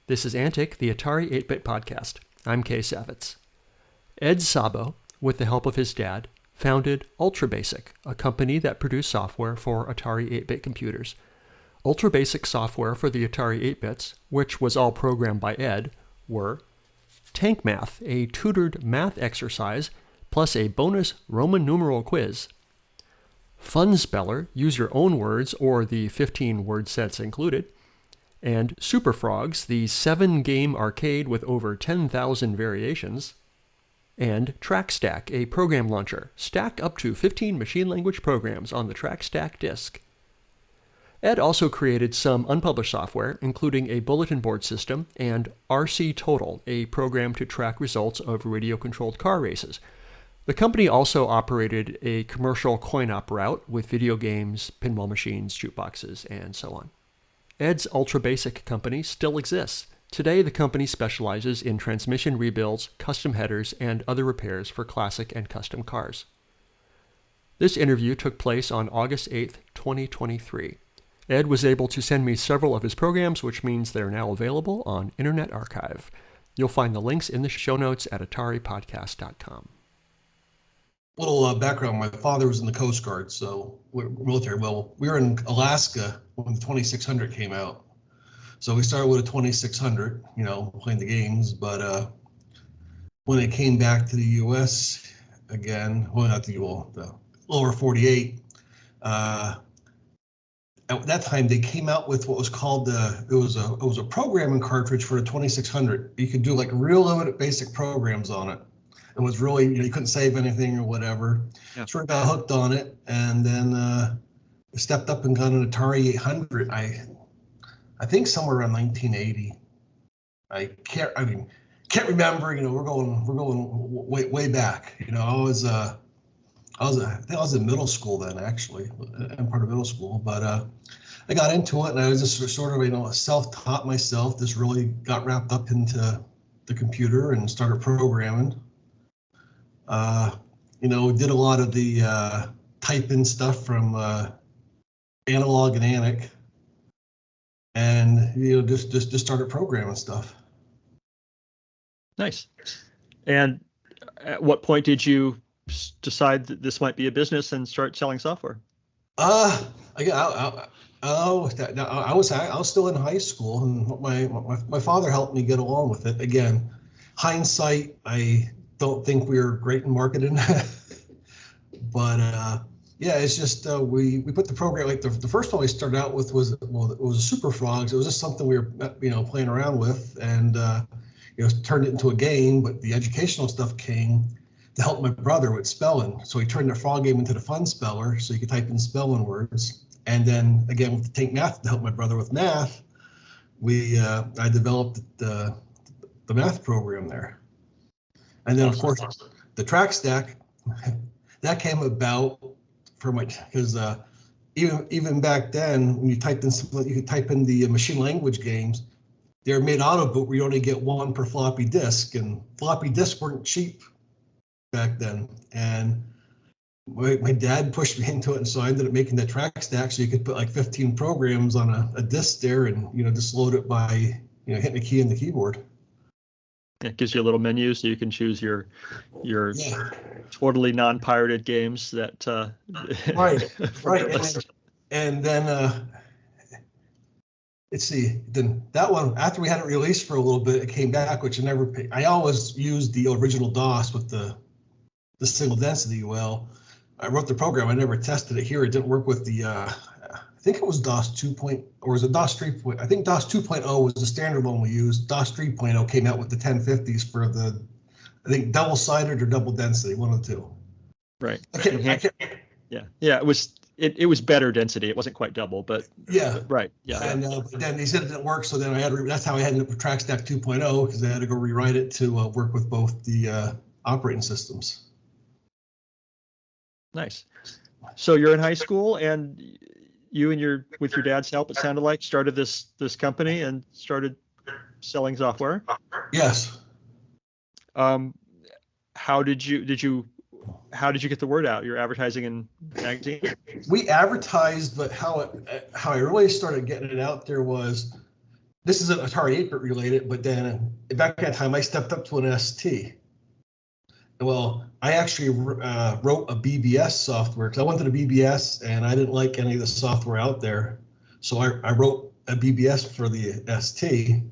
This is Antic, the Atari 8-Bit Podcast. I'm Kay Savitz. Ed Sabo, with the help of his dad, founded UltraBASIC, a company that produced software for Atari 8-bit computers. UltraBASIC software for the Atari 8-bits, which was all programmed by Ed, were Tank Math, a tutored math exercise, plus a bonus Roman numeral quiz. FunSpeller, use your own words or the 15 word sets included. And SuperFrogs, the 7-game arcade with over 10,000 variations. And TrackStack, a program launcher. Stack up to 15 machine language programs on the TrackStack disk. Ed also created some unpublished software, including a bulletin board system and RC Total, a program to track results of radio-controlled car races. The company also operated a commercial coin-op route with video games, pinball machines, jukeboxes, and so on. Ed's UltraBASIC company still exists. Today, the company specializes in transmission rebuilds, custom headers, and other repairs for classic and custom cars. This interview took place on August 8, 2023. Ed was able to send me several of his programs, which means they're now available on Internet Archive. You'll find the links in the show notes at ataripodcast.com. Little background, my father was in the Coast Guard, so we're military. Well, we were in Alaska when the 2600 came out. So we started with a 2600, playing the games, but when it came back to the US again, the lower 48, at that time they came out with what was called it was a programming cartridge for the 2600. You could do like real limited basic programs on it. It was really, you couldn't save anything or whatever. Yeah. Sort of got hooked on it, and then stepped up and got an Atari 800. I think somewhere around 1980. I can't remember. We're going way back. I think I was in middle school then, actually. I'm part of middle school, but I got into it, and I was just sort of self-taught myself. Just really got wrapped up into the computer and started programming. Did a lot of the type-in stuff from Analog and Anic, and just started programming stuff. Nice. And at what point did you decide that this might be a business and start selling software? I was still in high school, and my father helped me get along with it. Again, hindsight, I don't think we were great in marketing, but it's just we put the program, like the first one we started out with was a SuperFrogs. It was just something we were playing around with, and turned it into a game. But the educational stuff came to help my brother with spelling, so he turned the frog game into the FunSpeller, so you could type in spelling words. And then again with the Tank Math to help my brother with math, I developed the math program there. And then, of course, the TrackStack, that came about because even back then, when you typed in something, you could type in the machine language games. They're made auto boot where you only get one per floppy disk, and floppy disks weren't cheap back then. And my dad pushed me into it, and so I ended up making that TrackStack so you could put like 15 programs on a disk there, and just load it by hitting a key in the keyboard. It gives you a little menu so you can choose your totally non-pirated games that right. And then let's see. Then that one, after we had it released for a little bit, it came back, which I always used the original DOS with the single density. Well, I wrote the program. I never tested it here. It didn't work with the. I think it was DOS 2.0, or was it DOS 3. I think DOS 2.0 was the standard one we used. DOS 3.0 came out with the 1050s for the, I think, double-sided or double density, one of the two. Right. Yeah. It was better density. It wasn't quite double, but yeah. Right. Yeah. And then they said it didn't work, so then that's how I had it with TrackStack 2.0, because I had to go rewrite it to work with both the operating systems. Nice. So you're in high school, and you and with your dad's help, it sounded like, started this company and started selling software. Yes. How did you get the word out? You're advertising in magazines? We advertised, but how I really started getting it out there was this isn't Atari 8-bit related, but then back at that time I stepped up to an ST. Well, I actually wrote a BBS software because I went to the BBS and I didn't like any of the software out there. So I wrote a BBS for the ST.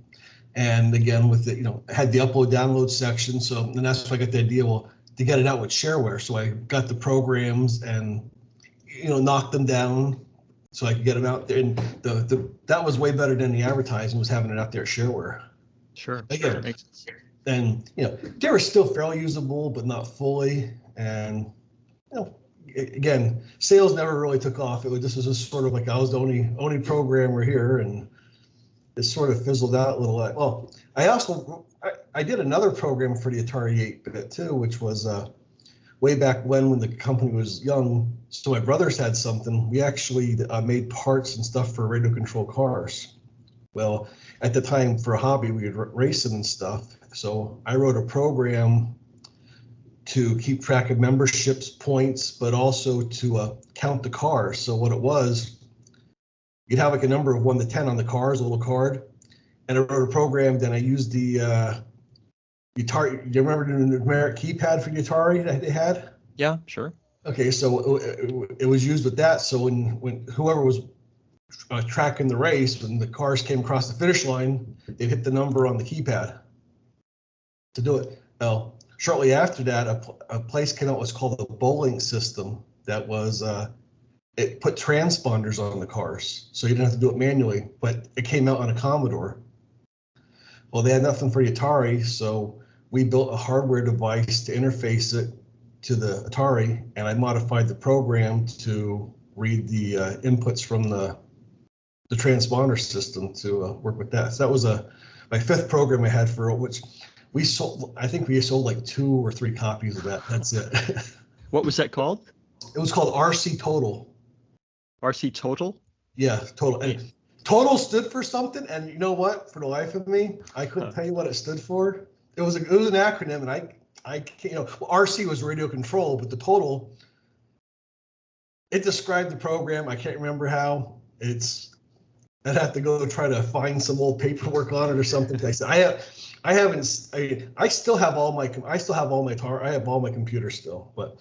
And again, with the, had the upload download section. So then that's why I got the idea, well, to get it out with shareware. So I got the programs and, knocked them down so I could get them out there. And that was way better than the advertising, was having it out there at shareware. Sure. Again, makes sense. And they were still fairly usable, but not fully. And again, sales never really took off. This was just sort of like I was the only programmer here, and it sort of fizzled out a little. Well, I did another program for the Atari 8-bit too, which was way back when the company was young. So my brothers had something. We actually made parts and stuff for radio control cars. Well, at the time, for a hobby, we would race them and stuff. So I wrote a program to keep track of memberships, points, but also to count the cars. So what it was, you'd have like a number of 1 to 10 on the cars, a little card. And I wrote a program, then I used the Atari. Do you remember the numeric keypad for the Atari that they had? Yeah, sure. Okay, so it was used with that. So when whoever was tracking the race, when the cars came across the finish line, they'd hit the number on the keypad to do it. Well, shortly after that, a place came out what's called the bowling system that was, it put transponders on the cars. So you didn't have to do it manually, but it came out on a Commodore. Well, they had nothing for the Atari, so we built a hardware device to interface it to the Atari, and I modified the program to read the inputs from the transponder system to work with that. So that was my 5th program I had for which we sold. I think we sold like 2 or 3 copies of that. That's it. What was that called? It was called RC Total. RC Total? Yeah, Total. And Total stood for something, and you know what? For the life of me, I couldn't tell you what it stood for. It was an acronym, and I can't, RC was radio control, but the Total, it described the program. I can't remember how. I'd have to go try to find some old paperwork on it or something. I still have all my computers still, but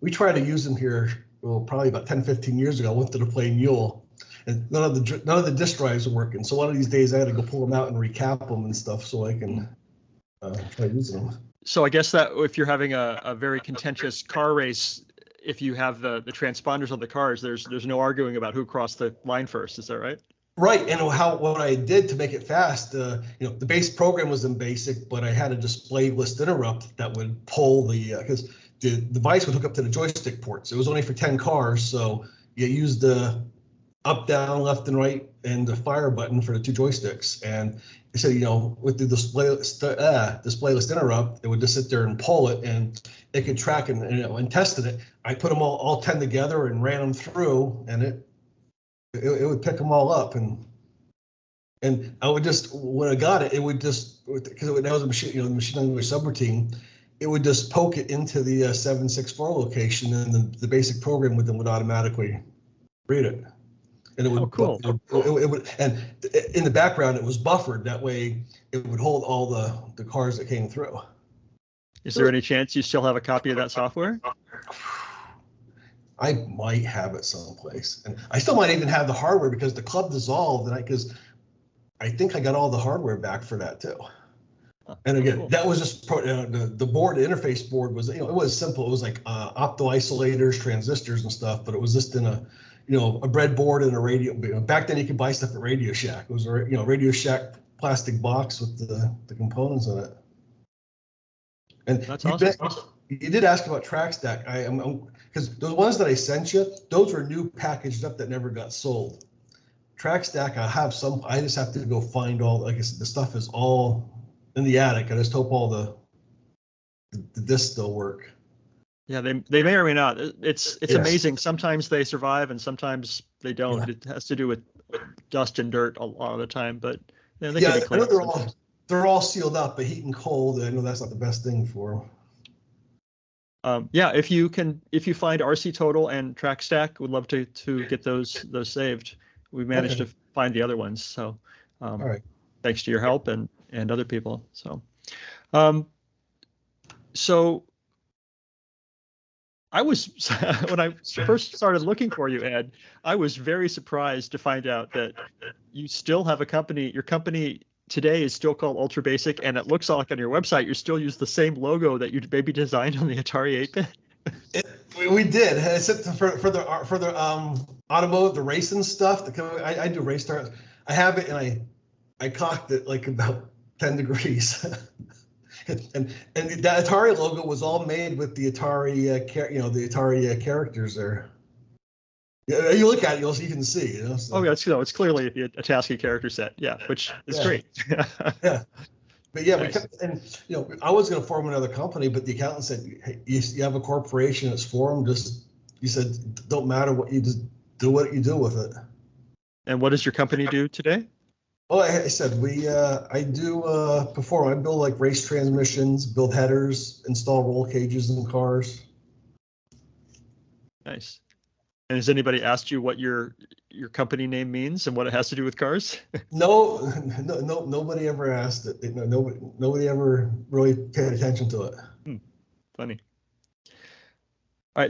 we try to use them here. Well, probably about 10, 15 years ago, I went to the play Mule, and none of the disk drives are working. So one of these days I had to go pull them out and recap them and stuff so I can try using them. So I guess that if you're having a very contentious car race, if you have the transponders on the cars, there's no arguing about who crossed the line first. Is that right? Right, and what I did to make it fast, the base program was in BASIC, but I had a display list interrupt that would pull because the device would hook up to the joystick ports. It was only for 10 cars, so you used the up, down, left, and right, and the fire button for the 2 joysticks. And it said, with the display list interrupt, it would just sit there and pull it, and it could track and tested it. I put them all 10 together and ran them through, and it would pick them all up, and I would just, when I got it, it would just, because that was a machine, the machine language subroutine, it would just poke it into the 764 location, and the basic program would automatically read it. And it would, cool. It would, and in the background, it was buffered. That way, it would hold all the cars that came through. Is there any chance you still have a copy of that software? I might have it someplace, and I still might even have the hardware because the club dissolved, and because I think I got all the hardware back for that too. And again, cool. That was just the board, the interface board was, it was simple. It was like opto isolators, transistors, and stuff, but it was just in a breadboard and a radio. Back then, you could buy stuff at Radio Shack. It was a Radio Shack plastic box with the components in it. And that's awesome. You did ask about TrackStack. Because those ones that I sent you, those were new packaged up that never got sold. TrackStack, I have some. I just have to go find all. Like I said, the stuff is all in the attic. I just hope all the discs still work. Yeah, they may or may not. It's yes. Amazing. Sometimes they survive and sometimes they don't. Yeah. It has to do with dust and dirt a lot of the time. But they can be cleaned. They're all sealed up, but heat and cold. I know that's not the best thing for them. If you find RC Total and TrackStack, would love to get those saved. We managed to find the other ones, so all right. thanks to your help and other people. So, um, so I was when I first started looking for you, Ed, I was very surprised to find out that you still have a company. Your company today is still called UltraBASIC, and it looks like on your website you still use the same logo that you maybe designed on the Atari 8-bit. We did, except for the automotive, the racing stuff. I do race stars. I have it, and I cocked it like about 10 degrees. and the Atari logo was all made with the Atari, the Atari characters there. Yeah, you look at it, you can see. So. Oh, yeah, it's clearly a Tasky character set. Yeah, which is great. Yeah. But yeah, nice. I was going to form another company, but the accountant said, hey, you have a corporation that's formed. You said, don't matter what you just do, what you do with it. And what does your company do today? Oh, I said I do perform. I build like race transmissions, build headers, install roll cages in cars. Nice. And has anybody asked you what your company name means and what it has to do with cars? No, nobody ever asked it. Nobody ever really paid attention to it. Funny. All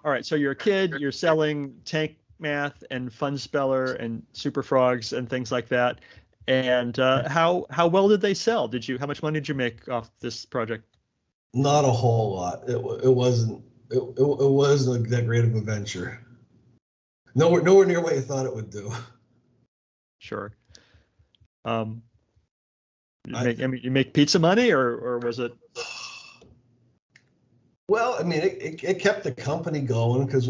right, so you're a kid. You're selling Tank Math and FunSpeller and SuperFrogs and things like that. And how well did they sell? How much money did you make off this project? Not a whole lot. It wasn't. It wasn't that great of a venture. Nowhere near what you thought it would do. Sure. You make pizza money, or was it? Well, I mean, it kept the company going because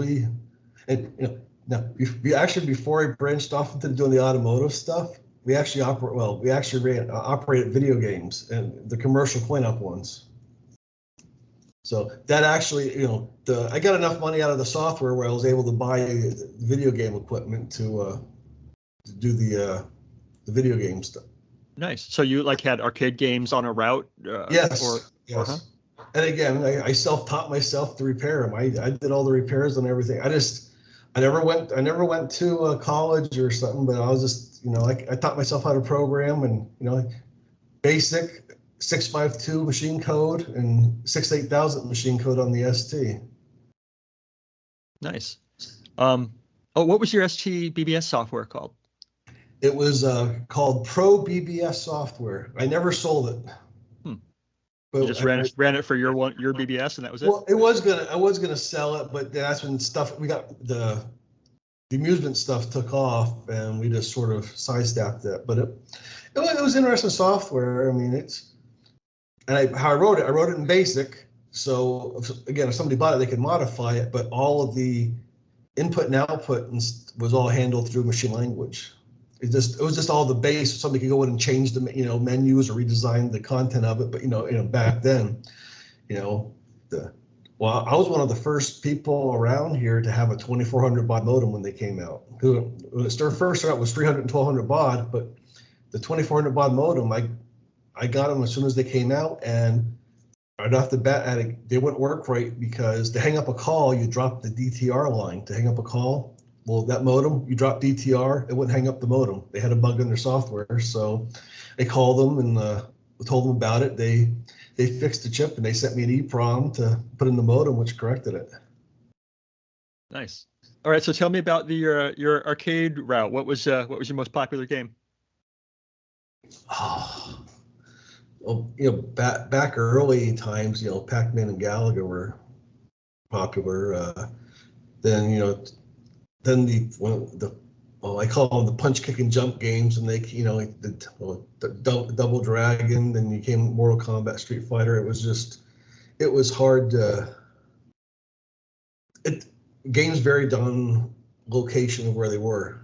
before I branched off into doing the automotive stuff, we actually operated video games and the commercial cleanup ones. So that actually, I got enough money out of the software where I was able to buy video game equipment to do the video game stuff. Nice. So you had arcade games on a route? Yes. Yes. And again, I self-taught myself to repair them. I did all the repairs and everything. I never went to college or something, but I was just, I taught myself how to program and, basic 652 machine code and 68000 machine code on the ST. Nice. What was your ST BBS software called? It was called Pro BBS software. I never sold it. But you just ran it for your BBS and that was it? Well, I was gonna sell it, but that's when we got the amusement stuff took off and we just sort of sidestepped it. But it was interesting software. I mean, how I wrote it in BASIC. So again, if somebody bought it, they could modify it, but all of the input and output was all handled through machine language. It was just all the base. Somebody could go in and change the menus or redesign the content of it. But back then, I was one of the first people around here to have a 2400 baud modem when they came out. When it first started out, it was 300 and 1200 baud, but the 2400 baud modem, I got them as soon as they came out, and right off the bat, they wouldn't work right because to hang up a call, you drop the DTR line. To hang up a call, well, that modem, you drop DTR, it wouldn't hang up the modem. They had a bug in their software, so I called them and told them about it. They fixed the chip and they sent me an EEPROM to put in the modem, which corrected it. Nice. All right, so tell me about your arcade route. What was your most popular game? Oh, well, back early times, Pac-Man and Galaga were popular. Then I call them the punch, kick, and jump games, and they, the Double Dragon. Then you came Mortal Kombat, Street Fighter. It was hard. Games varied on location of where they were.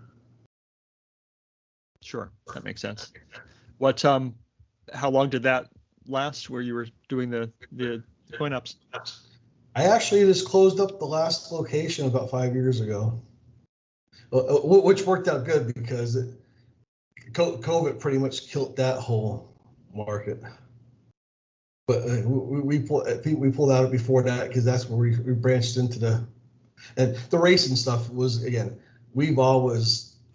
Sure, that makes sense. How long did that last? Where you were doing the coin ups? I actually just closed up the last location about 5 years ago. Which worked out good because COVID pretty much killed that whole market. But we pulled out before that because that's where we branched into the racing stuff was, again,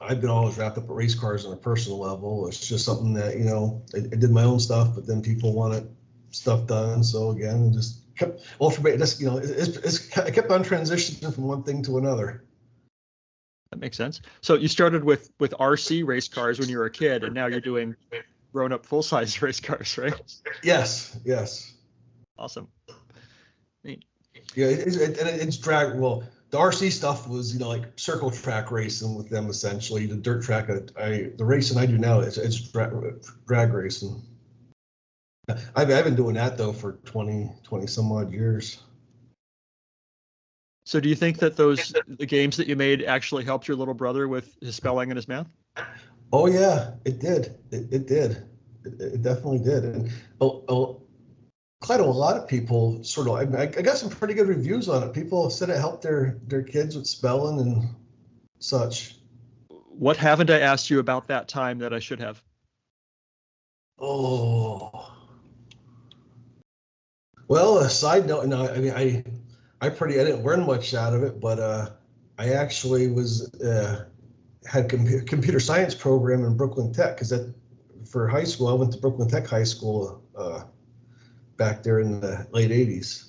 I've been always wrapped up with race cars on a personal level. It's just something that, I did my own stuff, but then people wanted stuff done. So again, just kept UltraBASIC, just, I kept on transitioning from one thing to another. That makes sense. So you started with RC race cars when you were a kid, and now you're doing grown-up full-size race cars, right? Yes. Awesome. Neat. Yeah, it's drag. Well, the RC stuff was, like circle track racing with them essentially. The dirt track, the racing I do now, it's drag racing. I've been doing that though for 20 some odd years. So do you think that the games that you made actually helped your little brother with his spelling and his math? Oh yeah, it did. It did. It definitely did. And quite a lot of people sort of, I got some pretty good reviews on it. People said it helped their kids with spelling and such. What haven't I asked you about that time that I should have? Oh. Well, a side note, no, I mean, I didn't learn much out of it, but I actually had computer science program in Brooklyn Tech, because for high school, I went to Brooklyn Tech High School back there in the late 80s.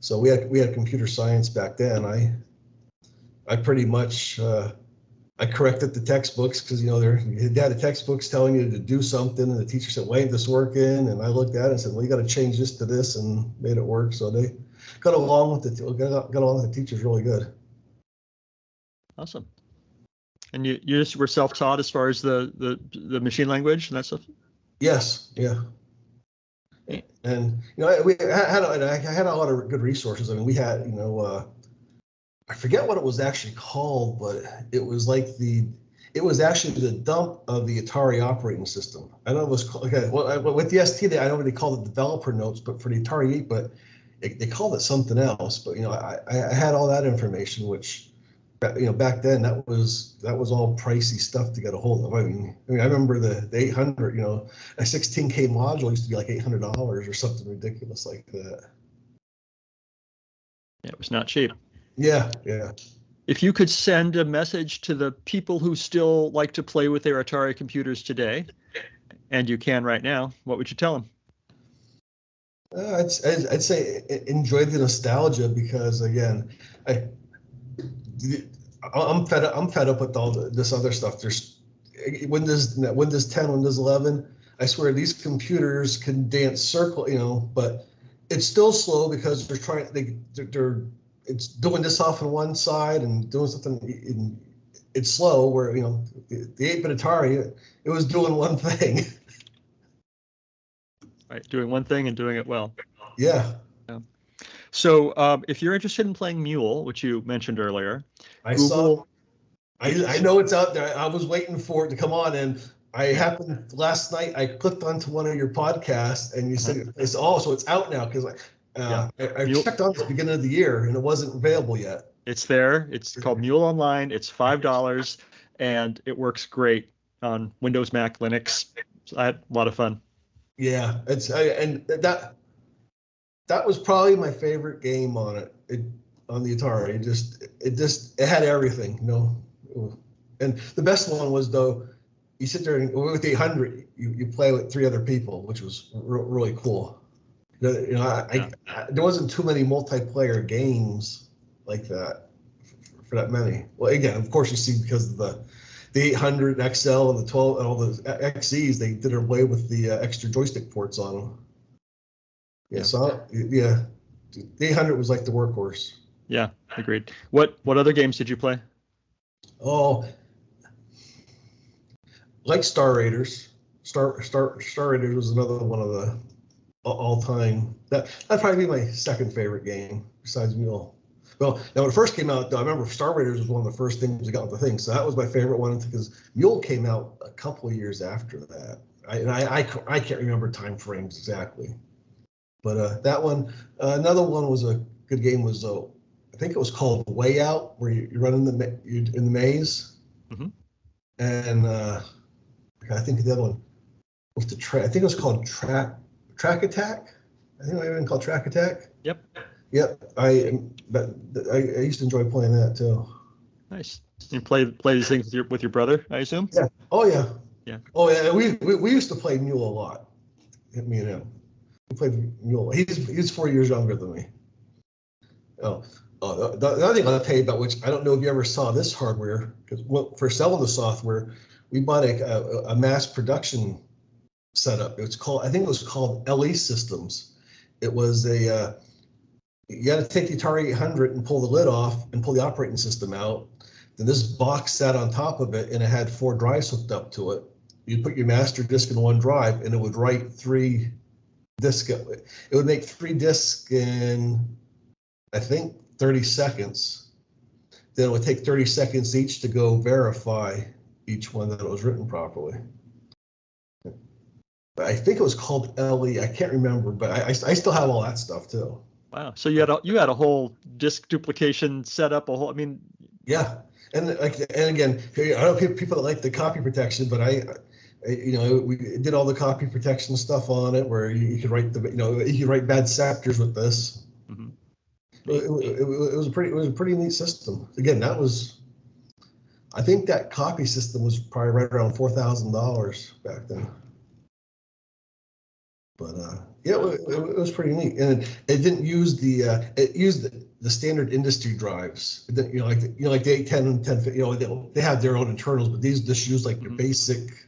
So we had computer science back then. I pretty much I corrected the textbooks, because they had the textbooks telling you to do something, and the teacher said, "Wait, this working?" And I looked at it and said, "Well, you got to change this to this," and made it work. So they got along with the teachers really good. Awesome. And you just were self-taught as far as the machine language and that stuff? Yes, yeah. And I had a lot of good resources. I mean, we had I forget what it was actually called, but it was actually the dump of the Atari operating system. I know it was called, okay. Well, with the ST, I know what they call it developer notes, but for the Atari 8, but they called it something else. But I had all that information, which back then that was all pricey stuff to get a hold of. I mean I remember the 800, a 16K module used to be like $800 or something ridiculous like that. Yeah, it was not cheap. Yeah. If you could send a message to the people who still like to play with their Atari computers today, and you can right now, what would you tell them? I'd say enjoy the nostalgia, because again, I'm fed up with all this other stuff. There's Windows 10, Windows 11. I swear these computers can dance circle, but it's still slow because it's doing this off on one side and doing something. It's slow. Where the 8-bit Atari, it was doing one thing. Right, doing one thing and doing it well. Yeah. So if you're interested in playing Mule, which you mentioned earlier, I know it's out there. I was waiting for it to come on, and I happened last night. I clicked onto one of your podcasts, and you said so it's out now, because I checked on this beginning of the year, and it wasn't available yet. It's there. It's called Mule Online. It's $5, and it works great on Windows, Mac, Linux. So I had a lot of fun. Yeah, that was probably my favorite game on on the Atari. It had everything, And the best one was, though, you sit there and with the 800, you play with 3 other people, which was really cool. There wasn't too many multiplayer games like that for that many. Well, again, of course, you see, because of the 800 XL and the 12 and all the XEs, they did away with the extra joystick ports on them. Yeah. So the 800 was like the workhorse. Yeah, agreed. What other games did you play? Oh, like Star Raiders. Star Raiders was another one of the all-time. That'd probably be my second favorite game besides Mule. Well, now when it first came out, I remember Star Raiders was one of the first things I got with the thing. So that was my favorite one, because Mule came out a couple of years after that. I can't remember time frames exactly. But that one, another one was a good game. Was I think it was called Way Out, where you run in the maze, and I think the other one with the I think it was called Track Attack. I think it might have been called Track Attack. Yep. I used to enjoy playing that too. Nice. You play these things with your brother, I assume? Yeah. Oh yeah. Yeah. Oh yeah. We used to play mule a lot. Me and him. We played mule. He's 4 years younger than me. The other thing I'll tell you about, which I don't know if you ever saw this hardware, because for selling the software, we bought a mass production setup. I think it was called LE Systems. It was you got to take the Atari 800 and pull the lid off and pull the operating system out. Then this box sat on top of it, and it had 4 drives hooked up to it. You put your master disk in one drive, and it would write 3 disks. It would make 3 disks in, I think, 30 seconds. Then it would take 30 seconds each to go verify each one that it was written properly. I think it was called LE. I can't remember, but I still have all that stuff too. Wow. So you had a whole disk duplication setup. Yeah, and again, I know people that like the copy protection, but we did all the copy protection stuff on it, where you could write you could write bad sectors with this. Mm-hmm. It was a pretty neat system. Again, I think that copy system was probably right around $4,000 back then. But yeah, it was pretty neat, and it didn't use it used the standard industry drives. Like the 810 and 1050. They have their own internals, but these just use like your basic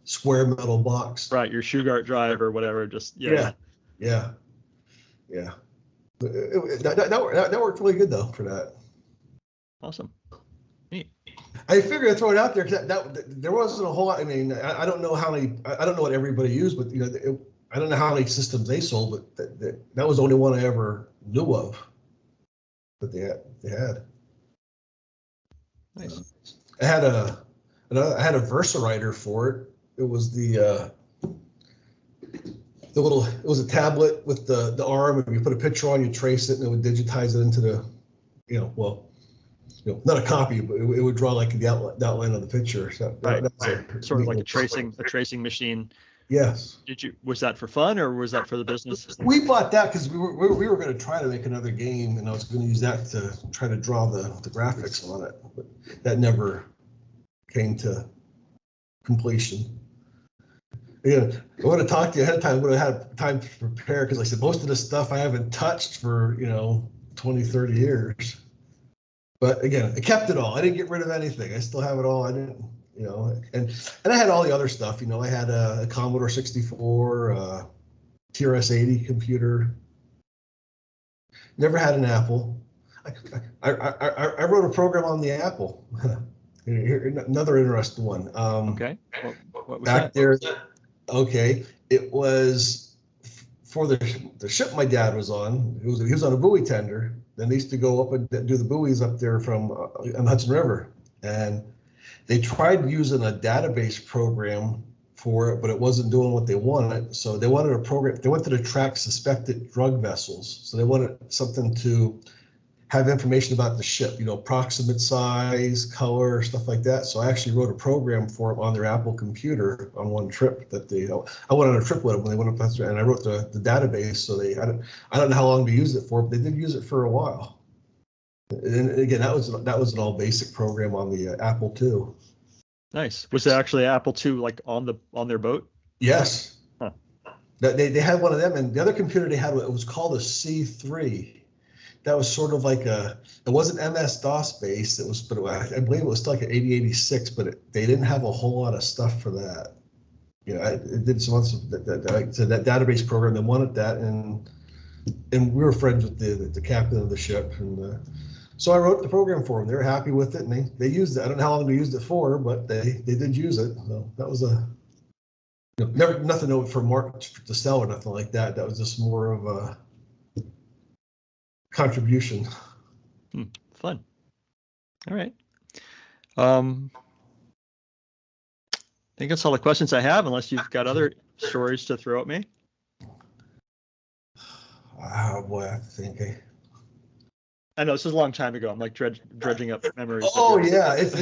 square metal box. Right, your Shugart drive or whatever. Just yeah. That worked really good though for that. Awesome. Neat. I figured I'd throw it out there because there wasn't a whole lot. I mean, I don't know I don't know what everybody used, but I don't know how many systems they sold, but that was the only one I ever knew of that they had. Nice. I had a VersaWriter for it. It was it was a tablet with the arm, and you put a picture on, you trace it, and it would digitize it into the, not a copy, but it would draw like the outline of the picture. So right. Sort of like a tracing machine. Yes. Was that for fun, or was that for the business? We bought that because we were going to try to make another game, and I was going to use that to try to draw the graphics on it, but that never came to completion. Yeah, I would have talked to you ahead of time. Would have had time to prepare, because like I said, most of the stuff I haven't touched for 20, 30 years. But again, I kept it all. I didn't get rid of anything. I still have it all. I didn't, and I had all the other stuff. I had a Commodore 64, TRS-80 computer. Never had an Apple. I wrote a program on the Apple. Another interesting one. Okay. What was back that? there? Okay, it was for the ship my dad was on. He was on a buoy tender. Then they used to go up and do the buoys up there from on the Hudson River, and they tried using a database program for it, but it wasn't doing what they wanted. So they wanted a program. They wanted to track suspected drug vessels. So they wanted something to have information about the ship, approximate size, color, stuff like that. So I actually wrote a program for them on their Apple computer on one trip that I went on a trip with them when they went up there, and I wrote the database. So I don't know how long to use it for, but they did use it for a while. And again, that was an all basic program on the Apple II. Nice. Was there actually an Apple II like on their boat? Yes. Huh. They had one of them, and the other computer they had, it was called a C3. That was sort of like it wasn't MS-DOS based. But I believe it was still like an 8086, but they didn't have a whole lot of stuff for that. It did some other that database program. They wanted that, and we were friends with the captain of the ship, and so I wrote the program for them. They were happy with it, and they used it. I don't know how long they used it for, but they did use it. So that was never nothing for to sell or nothing like that. That was just more of a contribution. Fun. All right. I think that's all the questions I have, unless you've got other stories to throw at me. Oh boy, I think I know this is a long time ago. I'm like dredging up memories. Oh yeah, it's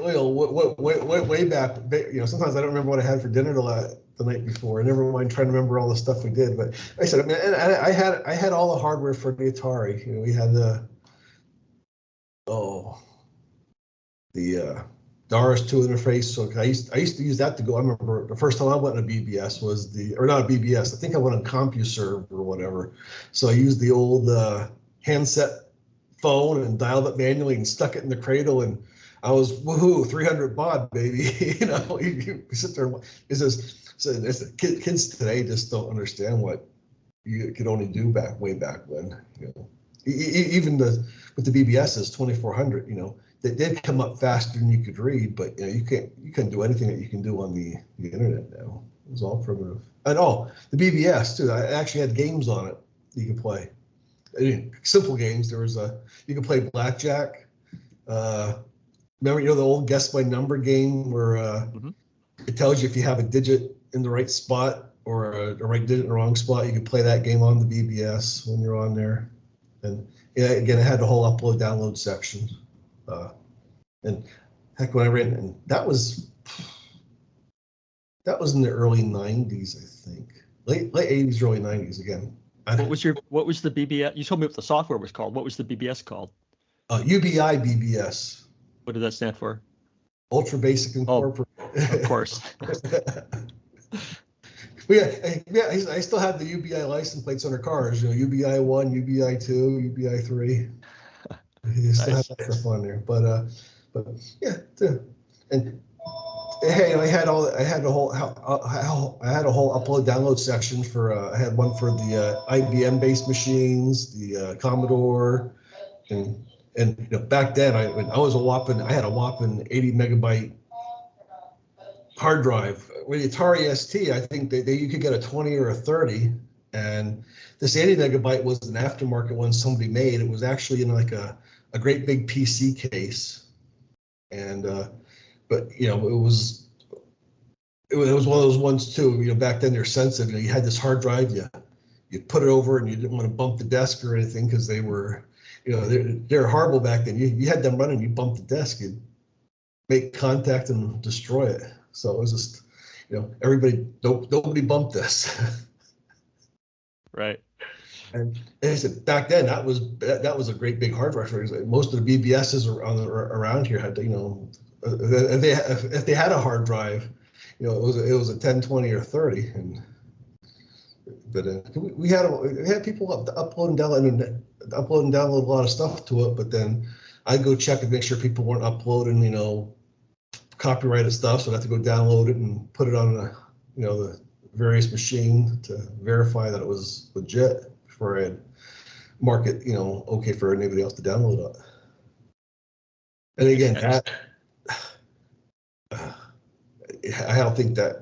way back. Sometimes I don't remember what I had for dinner the night before. Never mind trying to remember all the stuff we did. But like I said, I mean, and I had all the hardware for the Atari. We had the RS2 interface. So I used to use that to go. I remember the first time I went on a BBS was or not a BBS. I think I went on CompuServe or whatever. So I used the old handset phone and dialed it manually and stuck it in the cradle, and I was woohoo, 300 baud, baby. You sit there. Kids today just don't understand what you could only do way back when. Even with the BBSs 2400, they did come up faster than you could read, but you couldn't do anything that you can do on the internet now. It was all primitive. And the BBS too. I actually had games on it you could play. Simple games. There was you could play blackjack. Remember, the old guess by number game where it tells you if you have a digit in the right spot or a right digit in the wrong spot. You could play that game on the BBS when you're on there. And again, it had the whole upload download section. And heck, when I ran, and that was in the early 90s, I think. Late 80s, early 90s again. What was the BBS? You told me what the software was called. What was the BBS called? UBI BBS. What did that stand for? UltraBASIC Incorporated. Oh, of course. I still have the UBI license plates on our cars. UBI 1, UBI 2, UBI 3. You still have that stuff on there, but yeah, and hey, I had a whole upload download section for I had one for the IBM based machines, the Commodore, and back then I had a whopping 80 megabyte hard drive. With the Atari ST, I think you could get a 20 or a 30, and this 80 megabyte was an aftermarket one somebody made. It was actually in like a great big PC case, and but it was one of those ones too. Back then they're sensitive. You had this hard drive, you put it over, and you didn't want to bump the desk or anything because they were, they're horrible back then. You had them running, you bump the desk, you'd make contact and destroy it. So it was just, nobody bumped this. Right. And I said back then that was a great big hard drive. Most of the BBSs around here had to, if they had a hard drive, it was a 10, 20, or 30. But we had people upload and download a lot of stuff to it. But then I'd go check and make sure people weren't uploading, copyrighted stuff. So I'd have to go download it and put it on the various machine to verify that it was legit before I'd mark it, okay for anybody else to download it. And again, I don't think I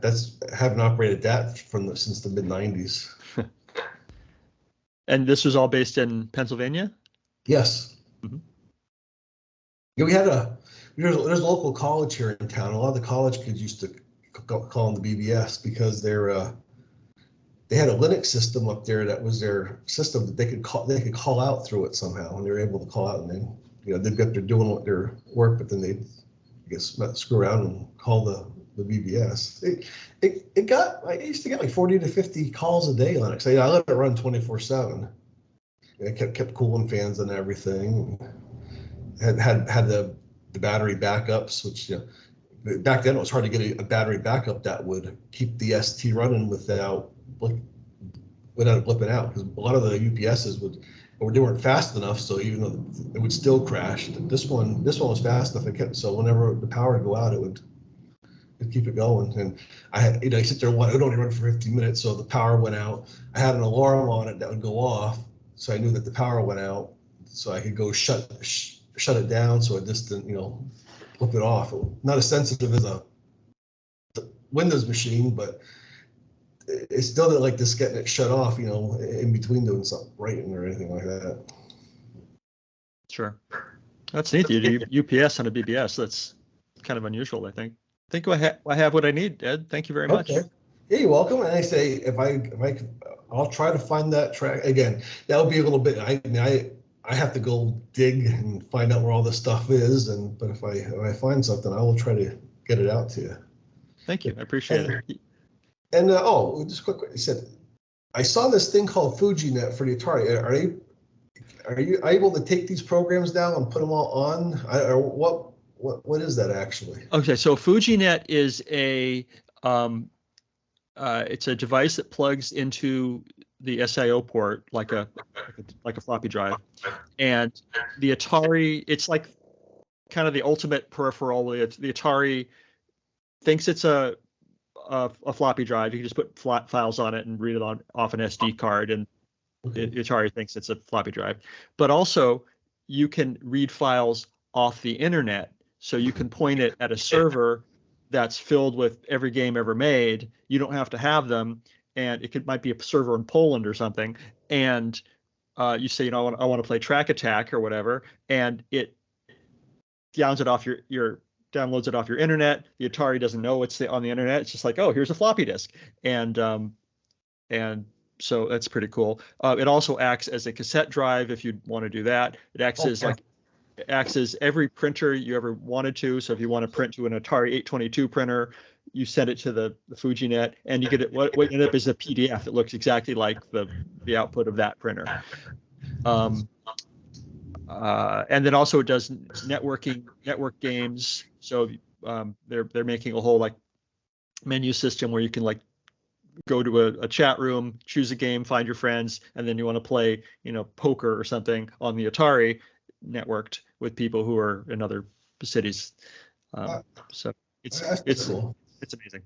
haven't operated that since the mid 90s. And this was all based in Pennsylvania? Yes. Mm-hmm. Yeah, there's a local college here in town. A lot of the college kids used to call them the BBS because they had a Linux system up there that was their system that they could call out through it somehow, and they were able to call out, and then they'd get there doing their work, but then they'd screw around and call the BBS. I used to get like 40 to 50 calls a day on it. So I let it run 24/7. I kept cooling fans and everything. Had the battery backups, which back then it was hard to get a battery backup that would keep the ST running without it blipping out, because a lot of the UPSs they weren't fast enough, so even though it would still crash. This one was fast enough. So whenever the power would go out, it'd keep it going. And I sit there and it would only run for 15 minutes, so the power went out. I had an alarm on it that would go off, so I knew that the power went out, so I could go shut it down so it just didn't, flip it off. Not as sensitive as a Windows machine, but it still didn't like this getting it shut off, in between doing something, writing or anything like that. Sure. That's neat. You do UPS on a BBS. That's kind of unusual, I think. I think I have what I need, Ed. Thank you very much. Yeah, you're welcome. And I say, if I I'll try to find that track again. That'll be a little bit. I have to go dig and find out where all this stuff is. But if I find something, I will try to get it out to you. Thank you. I appreciate it. And just quick, you said, I saw this thing called FujiNet for the Atari. Are you able to take these programs down and put them all on? what is that actually? Okay, so FujiNet is it's a device that plugs into the SIO port like a floppy drive, and the Atari, it's like kind of the ultimate peripheral. The Atari thinks it's a floppy drive. You can just put flat files on it and read it off an SD card, and Atari thinks it's a floppy drive. But also, you can read files off the internet, so you can point it at a server that's filled with every game ever made. You don't have to have them, and might be a server in Poland or something. And you say, I want to play Track Attack or whatever, and it downloads it off your internet. The Atari doesn't know it's on the internet. It's just like, oh, here's a floppy disk, and so that's pretty cool. It also acts as a cassette drive if you want to do that. It acts as every printer you ever wanted to. So if you want to print to an Atari 822 printer, you send it to the FujiNet, and you get it. What ended up is a PDF that looks exactly like the output of that printer. And then also it does network games. So they're making a whole like menu system where you can like go to a chat room, choose a game, find your friends, and then you want to play, poker or something on the Atari, networked with people who are in other cities. So it's cool. It's amazing.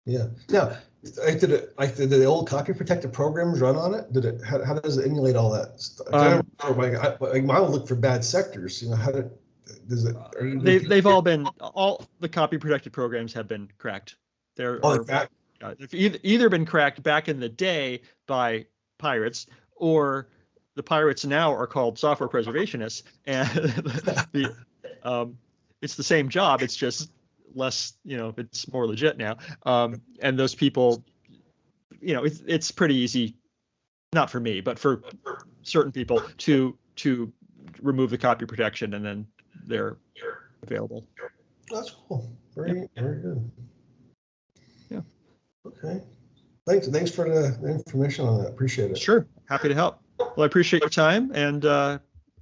Yeah. Now, did the old copy protected programs run on it? How does it emulate all that stuff? Mine would look for bad sectors. They've all the copy protected programs have been cracked. They've either been cracked back in the day by pirates, or the pirates now are called software preservationists, and it's the same job. It's just less, it's more legit now. And those people, it's pretty easy, not for me, but for certain people to remove the copy protection, and then they're available. That's cool. Very good. Yeah. Okay. Thanks for the information on that. Appreciate it. Sure. Happy to help. Well, I appreciate your time, and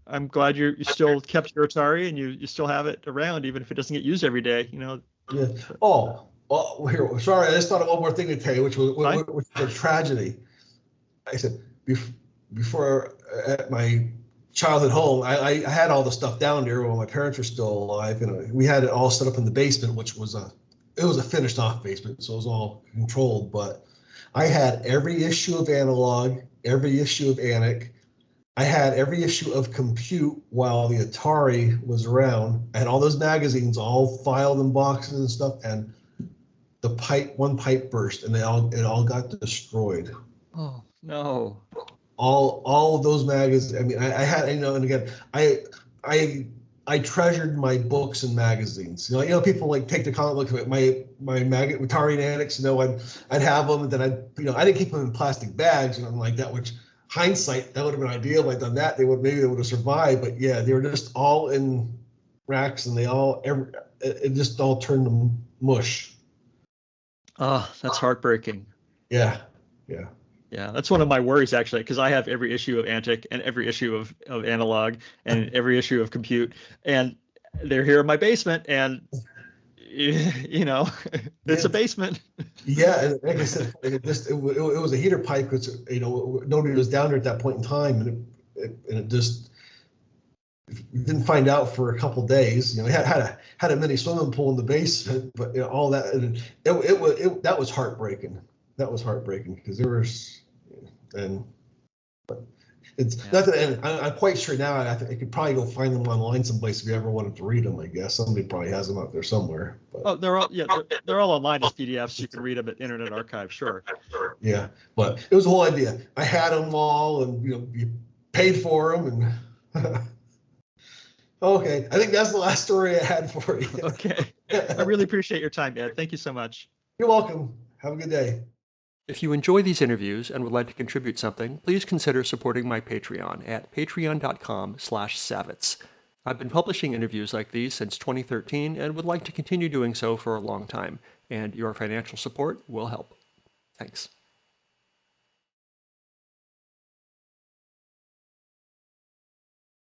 I'm glad you still kept your Atari, and you still have it around, even if it doesn't get used every day. Yeah. Oh, here. Sorry, I just thought of one more thing to tell you, which was a tragedy. I said before at my childhood home, I had all the stuff down there when my parents were still alive, and we had it all set up in the basement, which was a finished off basement, so it was all controlled. But I had every issue of Analog, every issue of Anic. I had every issue of Compute while the Atari was around. I had all those magazines all filed in boxes and stuff, and one pipe burst, and it all got destroyed. Oh no! All of those magazines. I mean, I had, and again, I treasured my books and magazines. People like take the comic book at my Atari and Anics. I'd have them, and then I didn't keep them in plastic bags and like that, which. Hindsight, that would have been ideal if I'd done that. Maybe they would have survived, but yeah, they were just all in racks, and it just all turned to mush. Oh, that's heartbreaking. Yeah. That's one of my worries, actually, because I have every issue of Antic and every issue of Analog and every issue of Compute, and they're here in my basement, and it's a basement. Yeah, and like I said, it was a heater pipe because nobody was down there at that point in time, and it just didn't find out for a couple days. Had a mini swimming pool in the basement, but all that, and that was heartbreaking. That was heartbreaking because there was, but it's nothing. And I'm quite sure now. I think you could probably go find them online someplace if you ever wanted to read them. I guess somebody probably has them out there somewhere. But. Oh, they're all online as PDFs. You can read them at Internet Archive. Sure. Yeah, but it was the whole idea. I had them all, and you paid for them, and okay. I think that's the last story I had for you. Okay. I really appreciate your time, Ed. Thank you so much. You're welcome. Have a good day. If you enjoy these interviews and would like to contribute something, please consider supporting my Patreon at patreon.com/Savitz. I've been publishing interviews like these since 2013 and would like to continue doing so for a long time, and your financial support will help. Thanks.